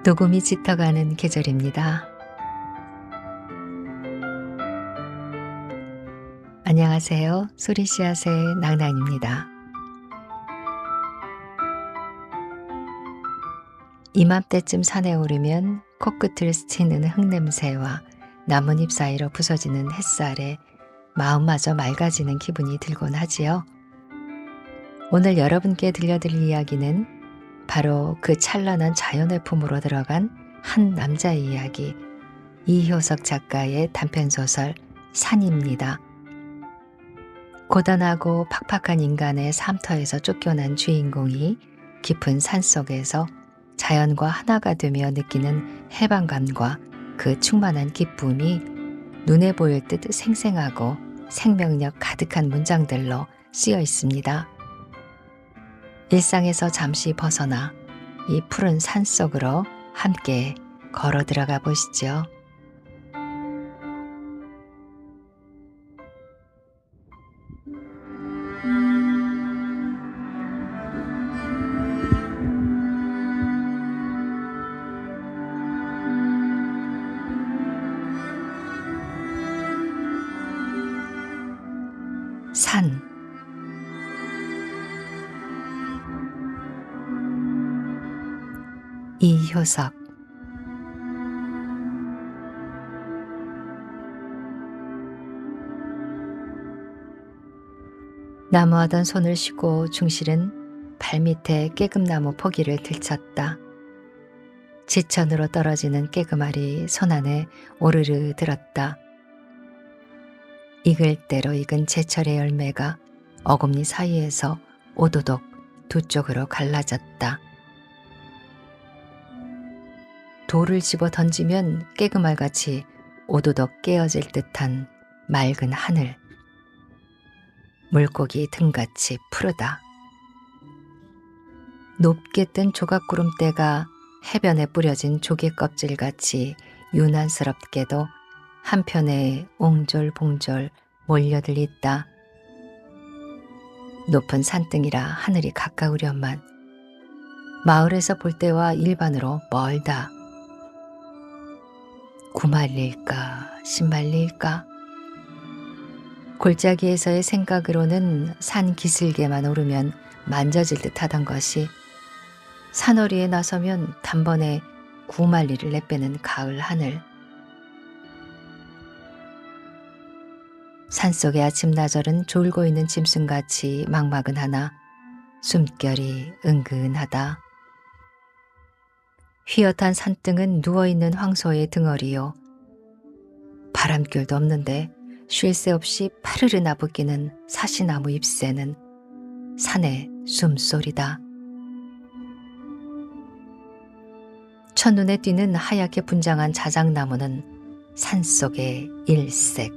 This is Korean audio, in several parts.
녹음이 짙어가는 계절입니다. 안녕하세요. 소리씨앗의 낭낭입니다. 이맘때쯤 산에 오르면 코끝을 스치는 흙냄새와 나뭇잎 사이로 부서지는 햇살에 마음마저 맑아지는 기분이 들곤 하지요. 오늘 여러분께 들려드릴 이야기는 바로 그 찬란한 자연의 품으로 들어간 한 남자의 이야기, 이효석 작가의 단편소설 산입니다. 고단하고 팍팍한 인간의 삶터에서 쫓겨난 주인공이 깊은 산속에서 자연과 하나가 되며 느끼는 해방감과 그 충만한 기쁨이 눈에 보일 듯 생생하고 생명력 가득한 문장들로 쓰여 있습니다. 일상에서 잠시 벗어나 이 푸른 산 속으로 함께 걸어 들어가 보시죠. 산. 이효석. 나무하던 손을 쉬고 중실은 발밑에 깨금나무 포기를 들쳤다. 지천으로 떨어지는 깨금알이 손안에 오르르 들었다. 익을 대로 익은 제철의 열매가 어금니 사이에서 오도독 두 쪽으로 갈라졌다. 돌을 집어 던지면 깨금알같이 오도독 깨어질 듯한 맑은 하늘. 물고기 등같이 푸르다. 높게 뜬 조각구름대가 해변에 뿌려진 조개 껍질같이 유난스럽게도 한편에 옹졸봉졸 몰려들 있다. 높은 산등이라 하늘이 가까우련만 마을에서 볼 때와 일반으로 멀다. 9마일일까 10마일일까? 골짜기에서의 생각으로는 산 기슭에만 오르면 만져질 듯 하던 것이 산허리에 나서면 단번에 9마일리를 내빼는 가을 하늘. 산속의 아침나절은 졸고 있는 짐승같이 막막은하나 숨결이 은근하다. 휘어탄 산등은 누워있는 황소의 등허리요. 바람결도 없는데 쉴 새 없이 파르르 나부끼는 사시나무 잎새는 산의 숨소리다. 첫눈에 띄는 하얗게 분장한 자작나무는 산속의 일색.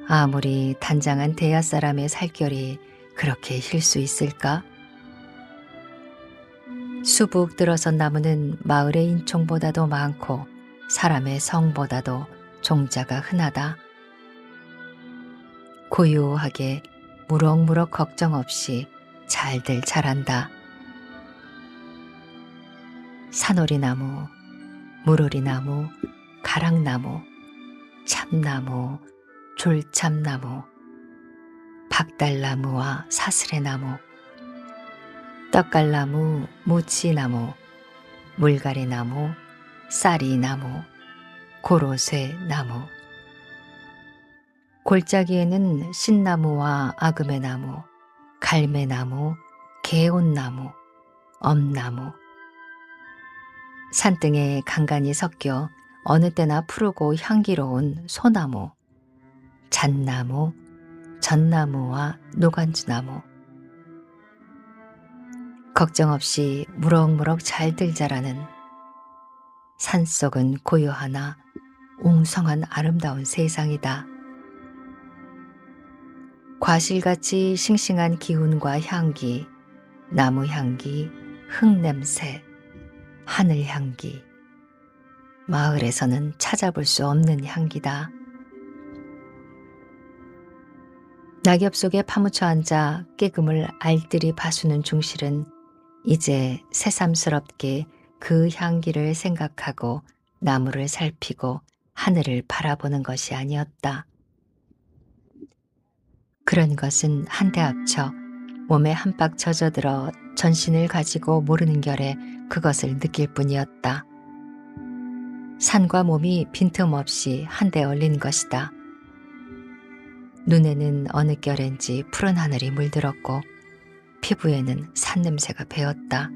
아무리 단장한 대야사람의 살결이 그렇게 힐 수 있을까? 수북 들어선 나무는 마을의 인총보다도 많고 사람의 성보다도 종자가 흔하다. 고요하게 무럭무럭 걱정 없이 잘들 자란다. 산오리나무, 물오리나무, 가락나무, 참나무, 졸참나무, 박달나무와 사슬의나무, 떡갈나무, 무치나무, 물가리나무, 쌀이나무, 고로쇠나무. 골짜기에는 신나무와 아금의나무, 갈매나무, 개온나무, 엄나무. 산등에 간간히 섞여 어느 때나 푸르고 향기로운 소나무, 잣나무, 전나무와 노간주나무. 걱정 없이 무럭무럭 잘들 자라는 산속은 고요하나 웅성한 아름다운 세상이다. 과실같이 싱싱한 기운과 향기, 나무 향기, 흙냄새, 하늘 향기, 마을에서는 찾아볼 수 없는 향기다. 낙엽 속에 파묻혀 앉아 깨금을 알뜰히 봐수는 중실은 이제 새삼스럽게 그 향기를 생각하고 나무를 살피고 하늘을 바라보는 것이 아니었다. 그런 것은 한데 합쳐 몸에 한박 젖어들어 전신을 가지고 모르는 결에 그것을 느낄 뿐이었다. 산과 몸이 빈틈없이 한데 얼린 것이다. 눈에는 어느 결엔지 푸른 하늘이 물들었고 피부에는 산냄새가 배었다.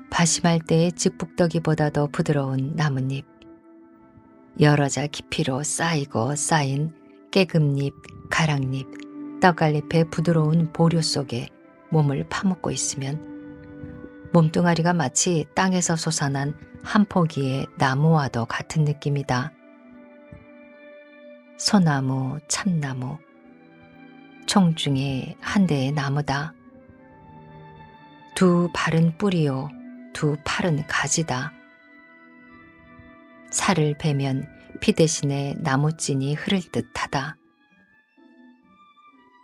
바심할 때의 직북더기보다도 부드러운 나뭇잎, 여러 자 깊이로 쌓이고 쌓인 깨금잎, 가랑잎, 떡갈잎의 부드러운 보류 속에 몸을 파묻고 있으면 몸뚱아리가 마치 땅에서 솟아난 한 포기의 나무와도 같은 느낌이다. 소나무, 참나무, 총 중에 한 대의 나무다. 두 발은 뿌리요, 두 팔은 가지다. 살을 베면 피 대신에 나무찐이 흐를 듯하다.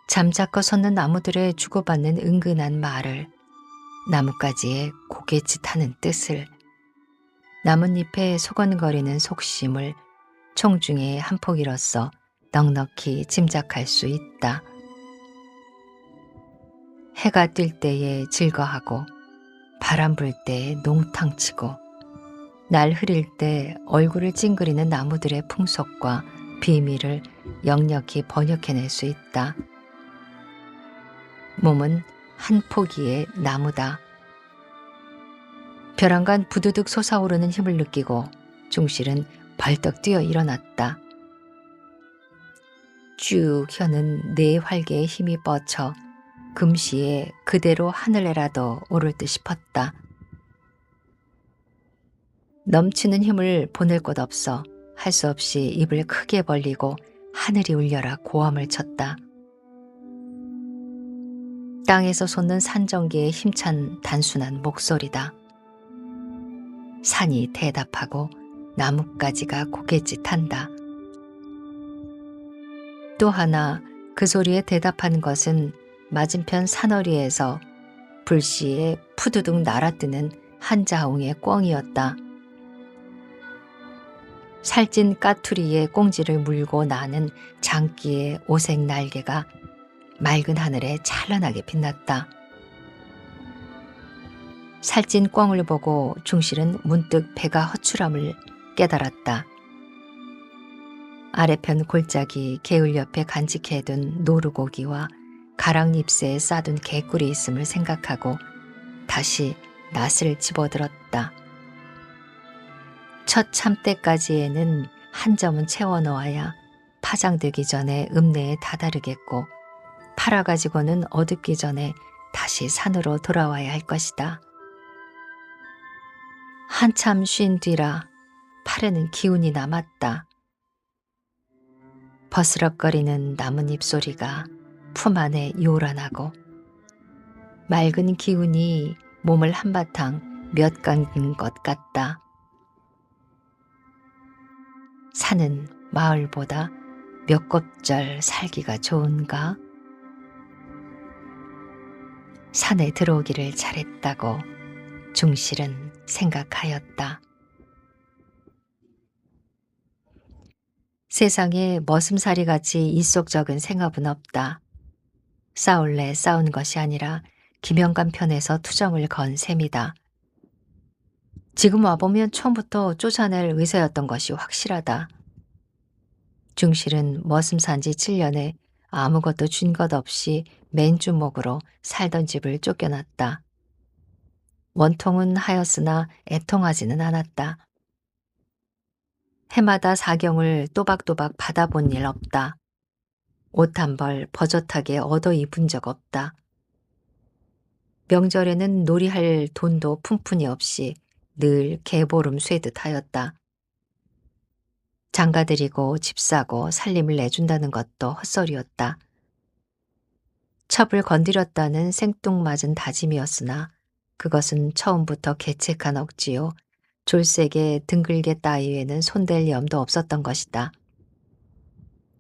잠자코 솟는 나무들의 주고받는 은근한 말을, 나뭇가지에 고갯짓하는 뜻을, 나뭇잎에 소건거리는 속심을 총중의 한 포기로서 넉넉히 짐작할 수 있다. 해가 뜰 때에 즐거하고 바람 불 때에 농탕치고 날 흐릴 때 얼굴을 찡그리는 나무들의 풍속과 비밀을 역력히 번역해낼 수 있다. 몸은 한 포기의 나무다. 벼랑간 부두득 솟아오르는 힘을 느끼고 중실은 벌떡 뛰어 일어났다. 쭉 혀는 네 활개의 힘이 뻗쳐 금시에 그대로 하늘에라도 오를 듯 싶었다. 넘치는 힘을 보낼 곳 없어 할 수 없이 입을 크게 벌리고 하늘이 울려라 고함을 쳤다. 땅에서 솟는 산전기의 힘찬 단순한 목소리다. 산이 대답하고 나뭇가지가 고갯짓한다. 또 하나 그 소리에 대답하는 것은 맞은편 산허리에서 불시에 푸두둑 날아뜨는 한 자웅의 꿩이었다. 살찐 까투리에 꽁지를 물고 나는 장기의 오색 날개가 맑은 하늘에 찬란하게 빛났다. 살찐 꿩을 보고 중실은 문득 배가 허출함을 깨달았다. 아래편 골짜기 개울 옆에 간직해둔 노루고기와 가랑잎새에 싸둔 개꿀이 있음을 생각하고 다시 낫을 집어들었다. 첫 참때까지에는 한 점은 채워놓아야 파장되기 전에 읍내에 다다르겠고 팔아가지고는 어둡기 전에 다시 산으로 돌아와야 할 것이다. 한참 쉰 뒤라 팔에는 기운이 남았다. 버스럭거리는 나뭇잎 소리가 품 안에 요란하고 맑은 기운이 몸을 한바탕 몇 감긴 것 같다. 산은 마을보다 몇 곱절 살기가 좋은가? 산에 들어오기를 잘했다고 중실은 생각하였다. 세상에 머슴살이같이 이속적인 생업은 없다. 싸울래 싸운 것이 아니라 김영감 편에서 투정을 건 셈이다. 지금 와보면 처음부터 쫓아낼 의사였던 것이 확실하다. 중실은 머슴 산지 7년에 아무것도 준 것 없이 맨주먹으로 살던 집을 쫓겨났다. 원통은 하였으나 애통하지는 않았다. 해마다 사경을 또박또박 받아본 일 없다. 옷 한 벌 버젓하게 얻어 입은 적 없다. 명절에는 놀이할 돈도 푼푼이 없이 늘 개보름 쇠듯 하였다. 장가들이고 집 사고 살림을 내준다는 것도 헛소리였다. 첩을 건드렸다는 생뚱맞은 다짐이었으나 그것은 처음부터 개책한 억지요. 졸세게 등글게 따위에는 손댈 염도 없었던 것이다.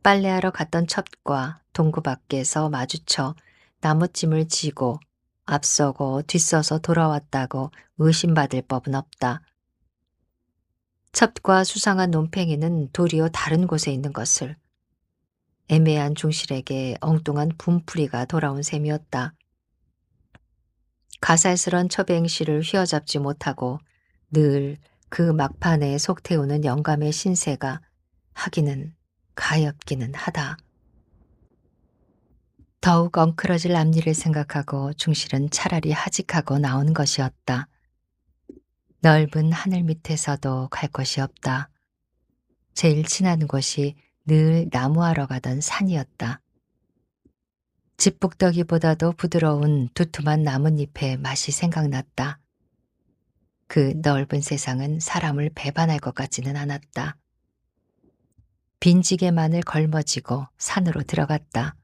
빨래하러 갔던 첩과 동구 밖에서 마주쳐 나무찜을 지고 앞서고 뒤서서 돌아왔다고 의심받을 법은 없다. 첩과 수상한 논팽이는 도리어 다른 곳에 있는 것을 애매한 중실에게 엉뚱한 분풀이가 돌아온 셈이었다. 가살스런 첩의 행실을 휘어잡지 못하고 늘 그 막판에 속 태우는 영감의 신세가 하기는 가엾기는 하다. 더욱 엉클어질 앞일을 생각하고 중실은 차라리 하직하고 나온 것이었다. 넓은 하늘 밑에서도 갈 곳이 없다. 제일 친한 곳이 늘 나무하러 가던 산이었다. 집북더기보다도 부드러운 두툼한 나뭇잎의 맛이 생각났다. 그 넓은 세상은 사람을 배반할 것 같지는 않았다. 빈지게만을 걸머지고 산으로 들어갔다.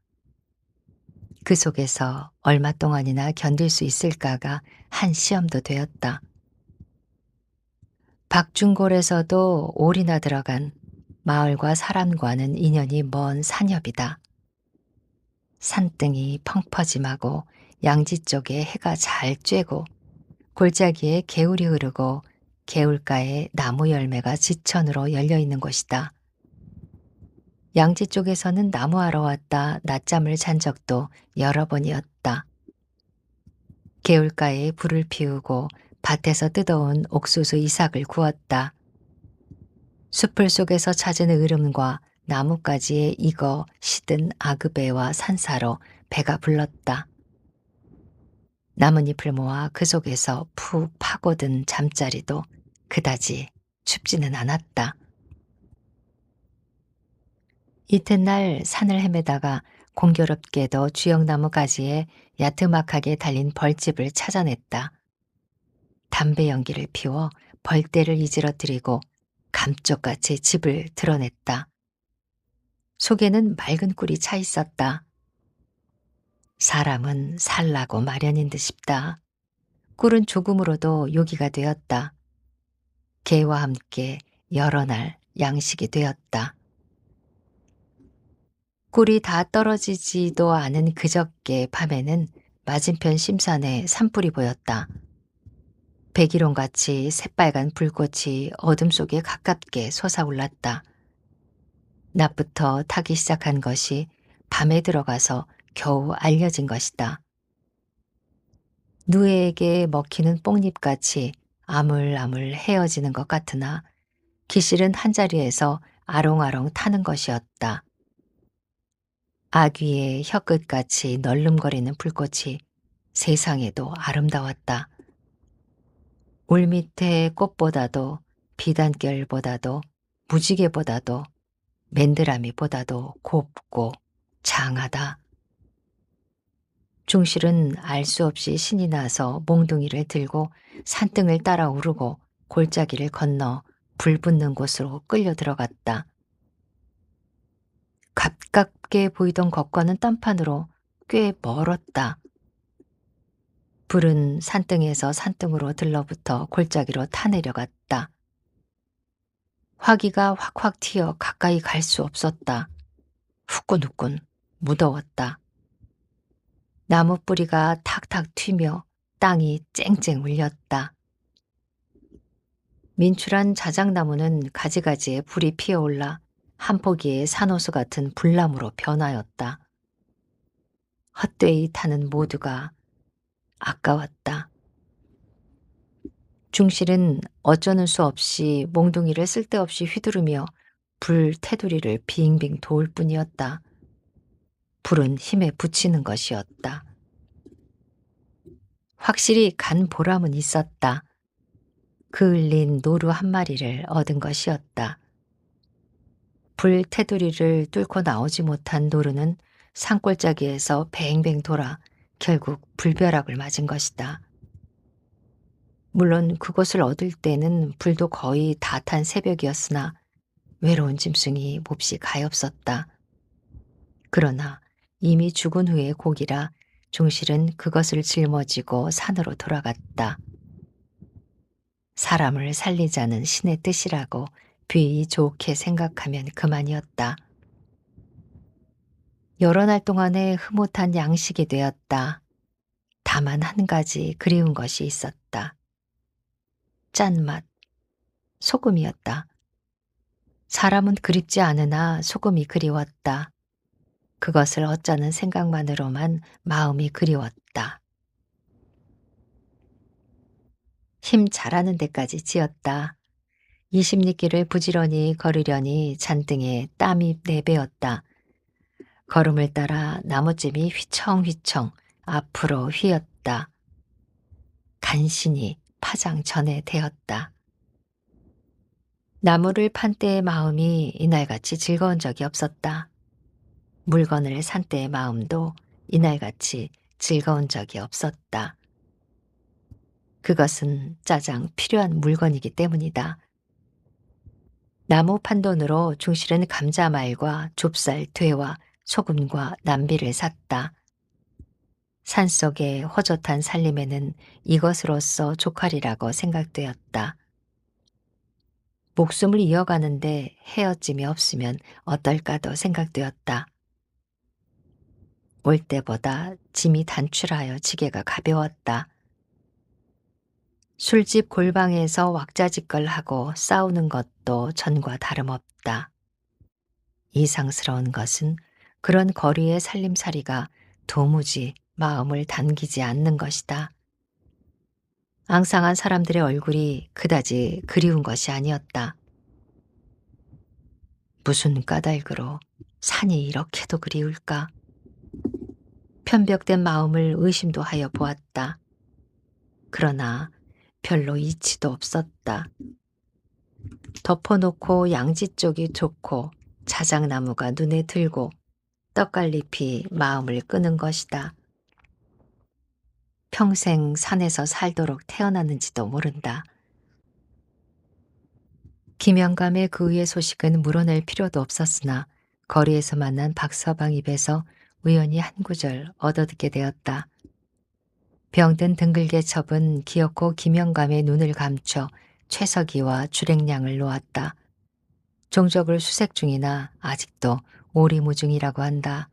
그 속에서 얼마 동안이나 견딜 수 있을까가 한 시험도 되었다. 박중골에서도 올이나 들어간 마을과 사람과는 인연이 먼 산협이다. 산등이 펑퍼짐하고 양지 쪽에 해가 잘 쬐고 골짜기에 개울이 흐르고 개울가에 나무 열매가 지천으로 열려있는 곳이다. 양지 쪽에서는 나무하러 왔다 낮잠을 잔 적도 여러 번이었다. 개울가에 불을 피우고 밭에서 뜯어온 옥수수 이삭을 구웠다. 숲을 속에서 찾은 으름과 나뭇가지에 익어 시든 아그배와 산사로 배가 불렀다. 나뭇잎을 모아 그 속에서 푹 파고든 잠자리도 그다지 춥지는 않았다. 이튿날 산을 헤매다가 공교롭게도 주영나무 가지에 야트막하게 달린 벌집을 찾아냈다. 담배 연기를 피워 벌떼를 이지러뜨리고 감쪽같이 집을 드러냈다. 속에는 맑은 꿀이 차 있었다. 사람은 살라고 마련인 듯 싶다. 꿀은 조금으로도 요기가 되었다. 개와 함께 여러 날 양식이 되었다. 꿀이 다 떨어지지도 않은 그저께 밤에는 맞은편 심산에 산불이 보였다. 백일홍같이 새빨간 불꽃이 어둠 속에 가깝게 솟아올랐다. 낮부터 타기 시작한 것이 밤에 들어가서 겨우 알려진 것이다. 누에에게 먹히는 뽕잎같이 아물아물 헤어지는 것 같으나 기실은 한자리에서 아롱아롱 타는 것이었다. 아귀의 혀끝같이 널름거리는 불꽃이 세상에도 아름다웠다. 울밑의 꽃보다도 비단결보다도 무지개보다도 맨드라미보다도 곱고 장하다. 중실은 알 수 없이 신이 나서 몽둥이를 들고 산등을 따라 오르고 골짜기를 건너 불 붙는 곳으로 끌려 들어갔다. 가깝게 보이던 것과는 딴판으로 꽤 멀었다. 불은 산등에서 산등으로 들러붙어 골짜기로 타내려갔다. 화기가 확확 튀어 가까이 갈 수 없었다. 후끈후끈 무더웠다. 나무 뿌리가 탁탁 튀며 땅이 쨍쨍 울렸다. 민출한 자작나무는 가지가지에 불이 피어올라 한 포기의 산호수 같은 불나무로 변하였다. 헛되이 타는 모두가 아까웠다. 중실은 어쩌는 수 없이 몽둥이를 쓸데없이 휘두르며 불 테두리를 빙빙 도울 뿐이었다. 불은 힘에 붙이는 것이었다. 확실히 간 보람은 있었다. 그을린 노루 한 마리를 얻은 것이었다. 불 테두리를 뚫고 나오지 못한 노루는 산골짜기에서 뱅뱅 돌아 결국 불벼락을 맞은 것이다. 물론 그것을 얻을 때는 불도 거의 다 탄 새벽이었으나 외로운 짐승이 몹시 가엾었다. 그러나 이미 죽은 후의 고기라 중실은 그것을 짊어지고 산으로 돌아갔다. 사람을 살리자는 신의 뜻이라고 비위 좋게 생각하면 그만이었다. 여러 날 동안에 흐뭇한 양식이 되었다. 다만 한 가지 그리운 것이 있었다. 짠맛, 소금이었다. 사람은 그립지 않으나 소금이 그리웠다. 그것을 어쩌는 생각만으로만 마음이 그리웠다. 힘 잘하는 데까지 지었다. 20리길을 부지런히 걸으려니 잔등에 땀이 내배었다. 걸음을 따라 나무집이 휘청휘청 앞으로 휘었다. 간신히 파장 전에 되었다. 나무를 판 때의 마음이 이날같이 즐거운 적이 없었다. 물건을 산 때의 마음도 이날같이 즐거운 적이 없었다. 그것은 짜장 필요한 물건이기 때문이다. 나무 판돈으로 중실은 감자말과 좁쌀 되와 소금과 남비를 샀다. 산속의 허젓한 살림에는 이것으로서 족하리라고 생각되었다. 목숨을 이어가는데 헤어짐이 없으면 어떨까도 생각되었다. 올 때보다 짐이 단출하여 지게가 가벼웠다. 술집 골방에서 왁자지껄하고 싸우는 것도 전과 다름없다. 이상스러운 것은 그런 거리의 살림살이가 도무지 마음을 당기지 않는 것이다. 앙상한 사람들의 얼굴이 그다지 그리운 것이 아니었다. 무슨 까닭으로 산이 이렇게도 그리울까? 편벽된 마음을 의심도 하여 보았다. 그러나 별로 이치도 없었다. 덮어놓고 양지 쪽이 좋고 자작나무가 눈에 들고 떡갈잎이 마음을 끄는 것이다. 평생 산에서 살도록 태어났는지도 모른다. 김영감의 그 의의 소식은 물어낼 필요도 없었으나 거리에서 만난 박서방 입에서 우연히 한 구절 얻어듣게 되었다. 병든 등글개첩은 기어코 김영감의 눈을 감춰 최석이와 주랭량을 놓았다. 종적을 수색 중이나 아직도 오리무중이라고 한다.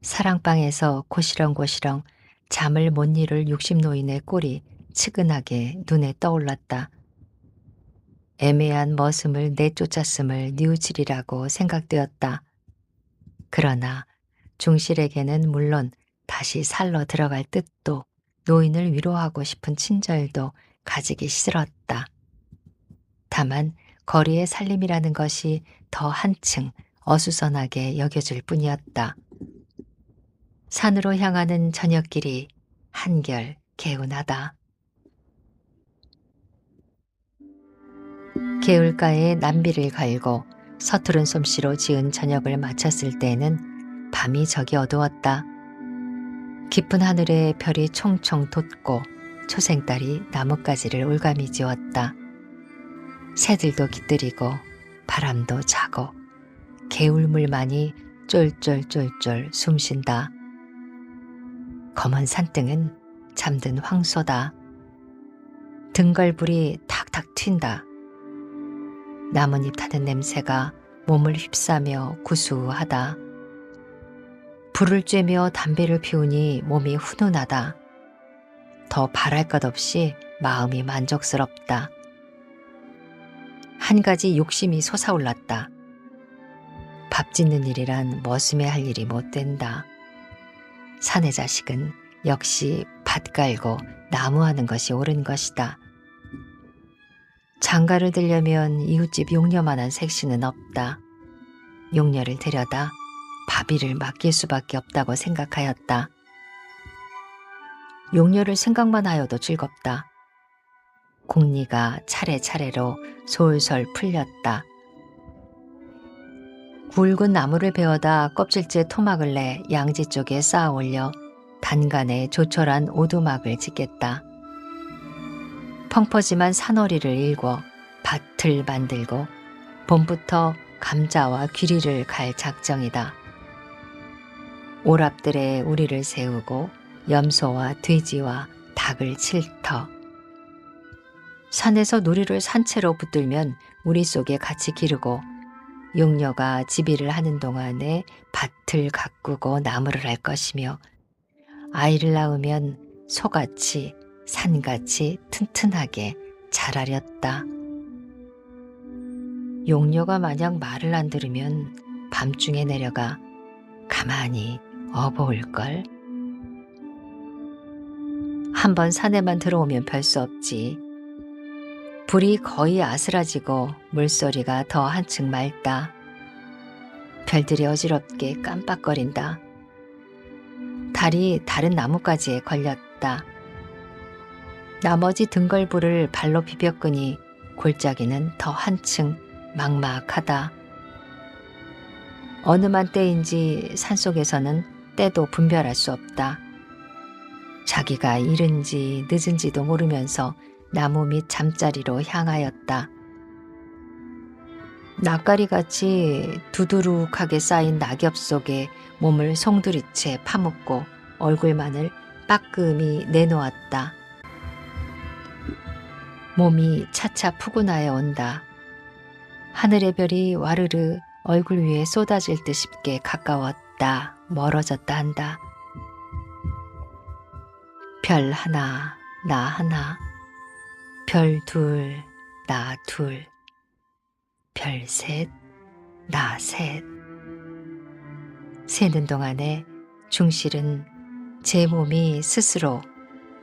사랑방에서 고시렁고시렁 잠을 못 이룰 60노인의 꼴이 측은하게 눈에 떠올랐다. 애매한 머슴을 내쫓았음을 뉘우치리라고 생각되었다. 그러나 중실에게는 물론 다시 살러 들어갈 뜻도 노인을 위로하고 싶은 친절도 가지기 싫었다. 다만 거리의 살림이라는 것이 더 한층 어수선하게 여겨질 뿐이었다. 산으로 향하는 저녁길이 한결 개운하다. 개울가에 남비를 갈고 서투른 솜씨로 지은 저녁을 마쳤을 때에는 밤이 저기 어두웠다. 깊은 하늘에 별이 총총 돋고 초생달이 나뭇가지를 올가미 지었다. 새들도 깃들이고 바람도 자고 개울물만이 쫄쫄쫄쫄 숨쉰다. 검은 산등은 잠든 황소다. 등걸불이 탁탁 튄다. 나뭇잎 타는 냄새가 몸을 휩싸며 구수하다. 불을 쬐며 담배를 피우니 몸이 훈훈하다. 더 바랄 것 없이 마음이 만족스럽다. 한 가지 욕심이 솟아올랐다. 밥 짓는 일이란 머슴에 할 일이 못 된다. 사내 자식은 역시 밭 갈고 나무하는 것이 옳은 것이다. 장가를 들려면 이웃집 용녀만한 색시는 없다. 용녀를 데려다 밥일을 맡길 수밖에 없다고 생각하였다. 용녀를 생각만 하여도 즐겁다. 공리가 차례차례로 솔솔 풀렸다. 굵은 나무를 베어다 껍질째 토막을 내 양지 쪽에 쌓아 올려 단간에 조촐한 오두막을 짓겠다. 펑퍼짐한 산허리를 일궈 밭을 만들고 봄부터 감자와 귀리를 갈 작정이다. 오랍들에 우리를 세우고 염소와 돼지와 닭을 칠 터. 산에서 누리를 산채로 붙들면 우리 속에 같이 기르고 용녀가 지비를 하는 동안에 밭을 가꾸고 나무를 할 것이며 아이를 낳으면 소같이 산같이 튼튼하게 자라렸다. 용녀가 만약 말을 안 들으면 밤중에 내려가 가만히 업어올걸. 한번 산에만 들어오면 별 수 없지. 불이 거의 아스라지고 물소리가 더 한층 맑다. 별들이 어지럽게 깜빡거린다. 달이 다른 나뭇가지에 걸렸다. 나머지 등걸부를 발로 비벼끄니 골짜기는 더 한층 막막하다. 어느 만 때인지 산속에서는 때도 분별할 수 없다. 자기가 이른지 늦은지도 모르면서 나무 밑 잠자리로 향하였다. 낯가리같이 두두룩하게 쌓인 낙엽 속에 몸을 송두리째 파묻고 얼굴만을 빠끔히 내놓았다. 몸이 차차 푸근하여 온다. 하늘의 별이 와르르 얼굴 위에 쏟아질 듯 싶게 가까웠다. 멀어졌다 한다. 별 하나, 나 하나. 별 둘, 나 둘. 별 셋, 나 셋. 세는 동안에 중실은 제 몸이 스스로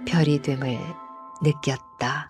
별이 됨을 느꼈다.